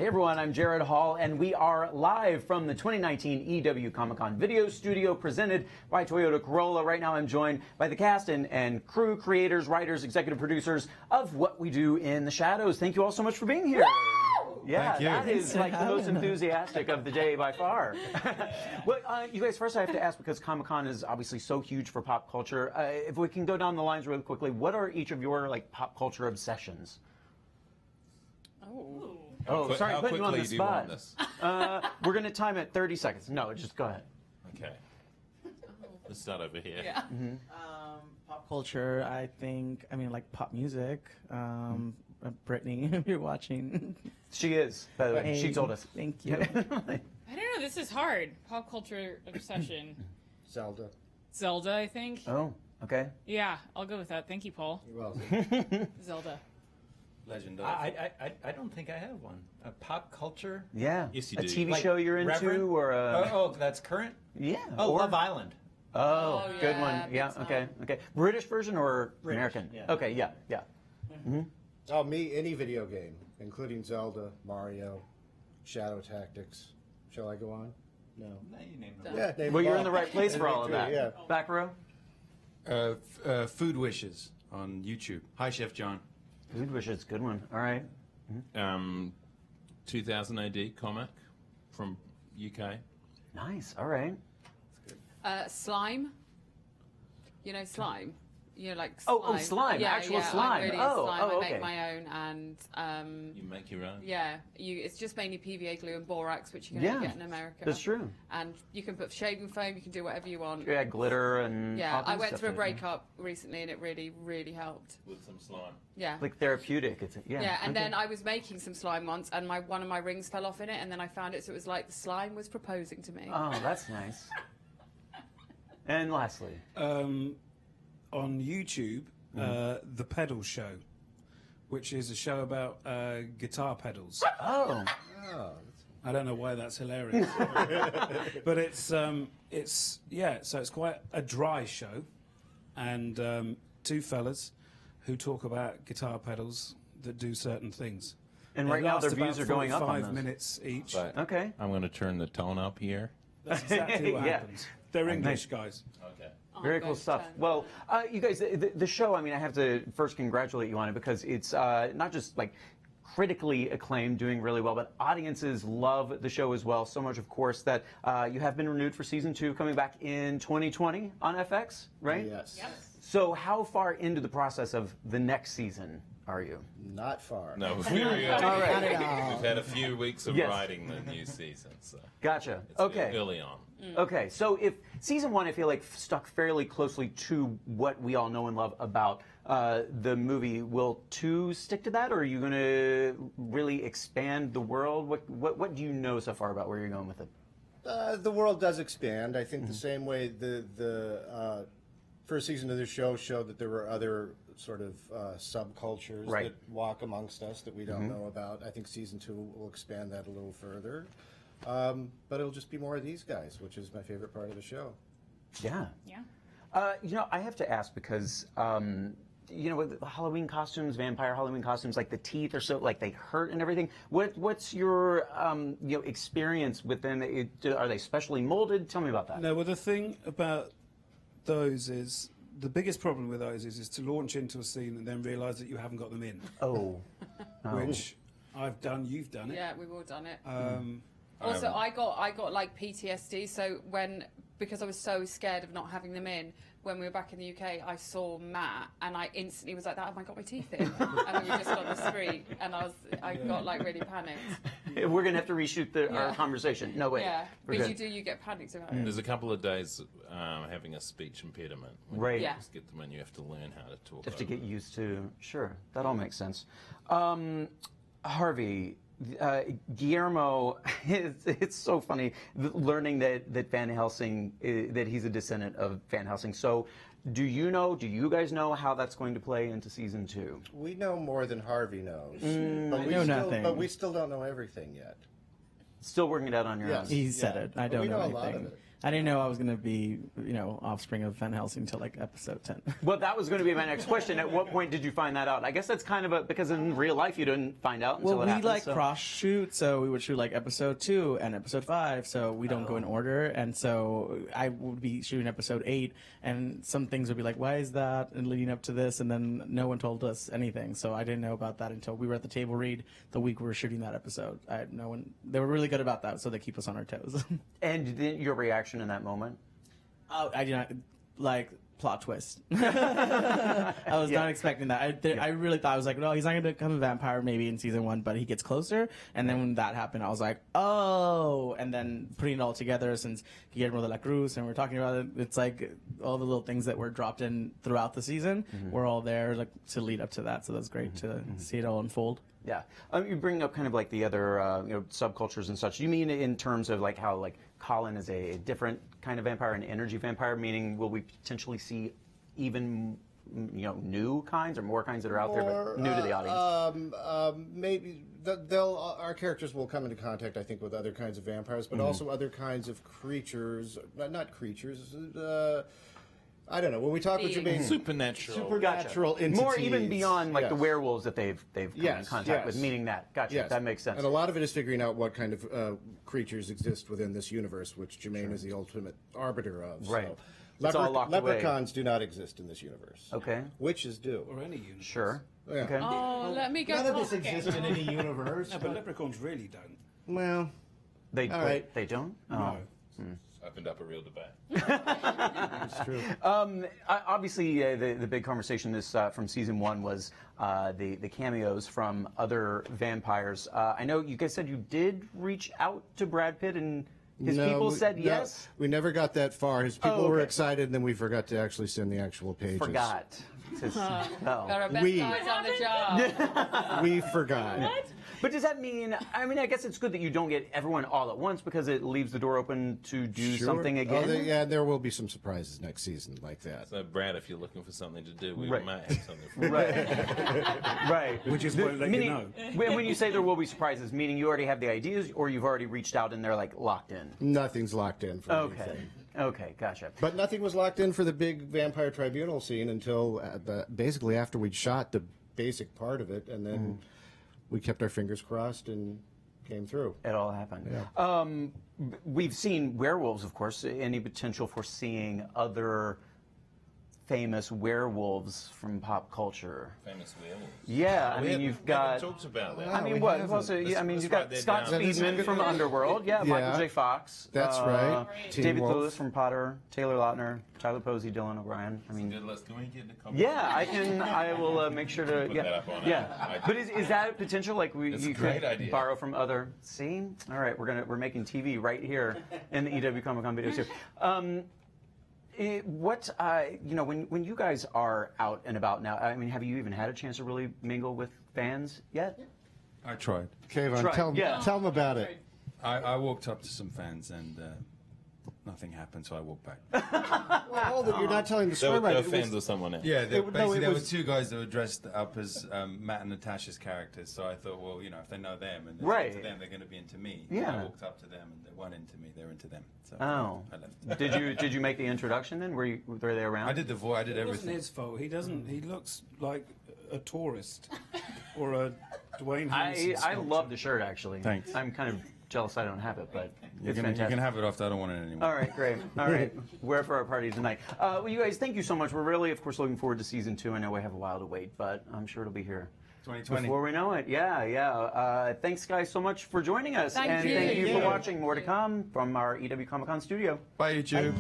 Hey everyone, I'm Jared Hall, and we are live from the 2019 EW Comic-Con video studio presented by Toyota Corolla. Right now I'm joined by the cast and crew, creators, writers, executive producers of What We Do in the Shadows. Thank you all so much for being here. Woo! Yeah, that is like the most enthusiastic of the day by far. Well, you guys, first I have to ask, because Comic-Con is obviously so huge for pop culture, if we can go down the lines really quickly, what are each of your like pop culture obsessions? Oh, sorry, putting you on the spot. We're going to time it 30 seconds. No, just go ahead. Okay. Let's start over here. Yeah. Pop culture, I mean, like pop music. Brittany, if you're watching. She is, by the way. Hey, she told us. Thank you. I don't know. This is hard. Pop culture obsession. Zelda. Zelda, I think. Oh, okay. Yeah, I'll go with that. Thank you, Paul. You're welcome. Zelda. Legend of. I don't think I have one. A pop culture? Yeah. Yes, you a do. TV Like show you're into, Reverend? or a... Oh, that's current? Yeah. Oh, or... Love Island. Oh, Oh, good yeah, one. big Yeah, time. okay. British version or British, American? yeah. Okay, yeah. Mm-hmm. Oh, me, any video game, including Zelda, Mario, Shadow Tactics. Shall I go on? No. No, you named No. them. Yeah, name Well, them you're all. in the right place for all of that. Yeah. Back row? Food Wishes on YouTube. Hi, Chef John. Food Wishes, good one. All right. 2000 AD comic from UK. Nice, all right. Slime. You know slime? You know, like slime. Oh, slime, Yeah, actual yeah, slime. I'm really Oh, slime. oh, I okay. make my own, and You make your own. yeah, it's just mainly PVA glue and borax, which you can Yeah, only get in America. That's true. And you can put shaving foam. You can do whatever you want. Yeah, glitter and Yeah, all kinds I of went stuff through a in it. breakup recently, and it really, really helped. With some slime. Yeah. Like therapeutic. It's yeah. Yeah, and okay. then I was making some slime once, and one of my rings fell off in it, and then I found it, so it was like the slime was proposing to me. Oh, that's nice. And lastly, On YouTube, The Pedal Show, which is a show about guitar pedals. oh, I don't know why that's hilarious, but it's yeah. So it's quite a dry show, and two fellas who talk about guitar pedals that do certain things. and It right now their lasts views about are going up on 45 those. minutes each. But Okay. I'm going to turn the tone up here. That's exactly what Yeah. happens. They're English guys. Okay. Oh, Very God, cool stuff. Jen. Well, you guys, the show, I mean, I have to first congratulate you on it, because it's not just like critically acclaimed, doing really well, but audiences love the show as well. So much, of course, that you have been renewed for season 2, coming back in 2020 on FX, right? Yes. Yep. So how far into the process of the next season are you? Not far. No, very early. All right. Not at all. We've had a few weeks of Yes. writing the new season, so Gotcha. it's Okay. early on. Okay, so if season 1, I feel like stuck fairly closely to what we all know and love about the movie, will 2 stick to that, or are you going to really expand the world? What do you know so far about where you're going with it? The world does expand. I think the same way the first season of the show showed that there were other sort of subcultures Right. that walk amongst us that we don't know about. I think season 2 will expand that a little further. But it'll just be more of these guys, which is my favorite part of the show. Yeah. Yeah. You know, I have to ask because, you know, with the Halloween costumes, vampire Halloween costumes, like the teeth are so, like they hurt and everything. What's your, you know, experience with them? Are they specially molded? Tell me about that. No, well, the thing about those is the biggest problem with those is to launch into a scene and then realise that you haven't got them in, Oh. which I've done. You've done it. Yeah, we've all done it. Um, Also, I got like PTSD. So because I was so scared of not having them in, when we were back in the UK, I saw Matt, and I instantly was like, "That have I got my teeth in?" And we were just on the street, and I got like really panicked. We're gonna have to reshoot our Yeah. conversation. No, wait. Yeah, We're because good. you get panicked about it. There's a couple of days having a speech impediment. When Right. You Yeah. just get them and you have to learn how to talk. Have to over get it. used to. Sure, that all makes sense. Harvey, Guillermo, it's so funny learning that Van Helsing, that he's a descendant of Van Helsing. So do you guys know how that's going to play into season 2? We know more than Harvey knows. But I know nothing. But we still don't know everything yet. Still working it out on your Yes. own. He said it. I don't we know know a lot of anything. it. I didn't know I was gonna be, offspring of Van Helsing until like episode 10. Well, that was going to be my next question. At what point did you find that out? I guess that's kind of because in real life you didn't find out until Well, it we happened. So. cross shoot, so we would shoot like episode 2 and episode 5, so we don't go in order. And so I would be shooting episode 8, and some things would be like, "Why is that?" and leading up to this, and then no one told us anything. So I didn't know about that until we were at the table read the week we were shooting that episode. I had no one. They were really good about that, so they keep us on our toes. And your reaction in that moment? Oh, I did not like plot twist. I was not expecting that. I really thought, I was like, no, he's not going to become a vampire maybe in season 1, but he gets closer. And then when that happened, I was like, oh. And then putting it all together, since Guillermo de la Cruz and we're talking about it, it's like all the little things that were dropped in throughout the season were all there like to lead up to that. So that's great to see it all unfold. Yeah, you bring up kind of like the other subcultures and such. You mean in terms of like how like Colin is a different kind of vampire, an energy vampire, meaning will we potentially see even new kinds or more kinds that are out there but new to the audience? Maybe our characters will come into contact, I think, with other kinds of vampires, but also other kinds of creatures. Not creatures. I don't know. When we talk with Jermaine, supernatural entities. More even beyond like the werewolves that they've come in contact with, meaning that. Gotcha. That makes sense. And a lot of it is figuring out what kind of creatures exist within this universe, which Jermaine is the ultimate arbiter of. Right. So, It's all locked away. leprechauns do not exist in this universe. Okay. Witches do. Or any universe. Sure. Yeah. Okay. Oh, let me go. None of this exists in any universe. No, but leprechauns really don't. Well, They all right. They don't. No. Opened up a real debate. It's true. Obviously, the big conversation this from season 1 was the cameos from other vampires. I know you guys said you did reach out to Brad Pitt, and his people said yes. We never got that far. His people okay. were excited, and then we forgot to actually send the actual pages. Forgot. There are best We- guys on the job. We forgot. But does that mean? I mean, I guess it's good that you don't get everyone all at once because it leaves the door open to do Sure. something again. Yeah, there will be some surprises next season like that. So, Brad, if you're looking for something to do, we Right. might have something for you. Right. Right. We just won't let you Meaning, know. when you say there will be surprises, meaning you already have the ideas, or you've already reached out and they're like locked in. Nothing's locked in for Okay. anything. Okay. Gotcha. But nothing was locked in for the big vampire tribunal scene until basically after we'd shot the basic part of it, and then we kept our fingers crossed and came through. It all happened. Yeah. We've seen werewolves, of course. Any potential for seeing other famous werewolves from pop culture? Famous werewolves. Yeah, I mean, you've got. talked about that. I mean, we what? haven't. Also, yeah, I mean, Let's you've got write that Scott down. Speedman from Underworld. Yeah, Yeah. Michael J. Fox. That's right. Teen David Wolf. Lewis from Potter. Taylor Lautner. Tyler Posey. Dylan O'Brien. I mean, Good list. Can we get in the comments? yeah, I can. I will make sure to. Put Yeah, that up on yeah. But is that a potential? Like It's a you great could idea. borrow from other. See, all right, we're making TV right here in the EW Comic Con videos here. When you guys are out and about now, I mean, have you even had a chance to really mingle with fans yet? I tried. Kayvan, Right, tell yeah. them about it. I walked up to some fans and nothing happened, so I walked back. Well, you're not telling the They story were, right. they It were was- fans of someone else. Yeah, there it were was- two guys that were dressed up as Matt and Natasha's characters, so I thought, well, if they know them and they're Right. into them, they're going to be into me. Yeah. And I walked up to them and they weren't into me; they were into them. So Oh, I left. did you make the introduction then? Were they around? I did the voice. I did It wasn't everything. his fault. He doesn't. He looks like a tourist or a Dwayne I Hanson. I love the shirt actually. Thanks. I'm kind of jealous I don't have it, but You it's can fantastic. have it after. I don't want it anymore. All right, great. All right, wear it for our party tonight. Well, you guys, thank you so much. We're really, of course, looking forward to season 2. I know we have a while to wait, but I'm sure it'll be here 2020. before we know it. Yeah. Thanks, guys, so much for joining us, Thank and you. thank you for Thank you. watching. More to come from our EW Comic Con studio. Bye, YouTube.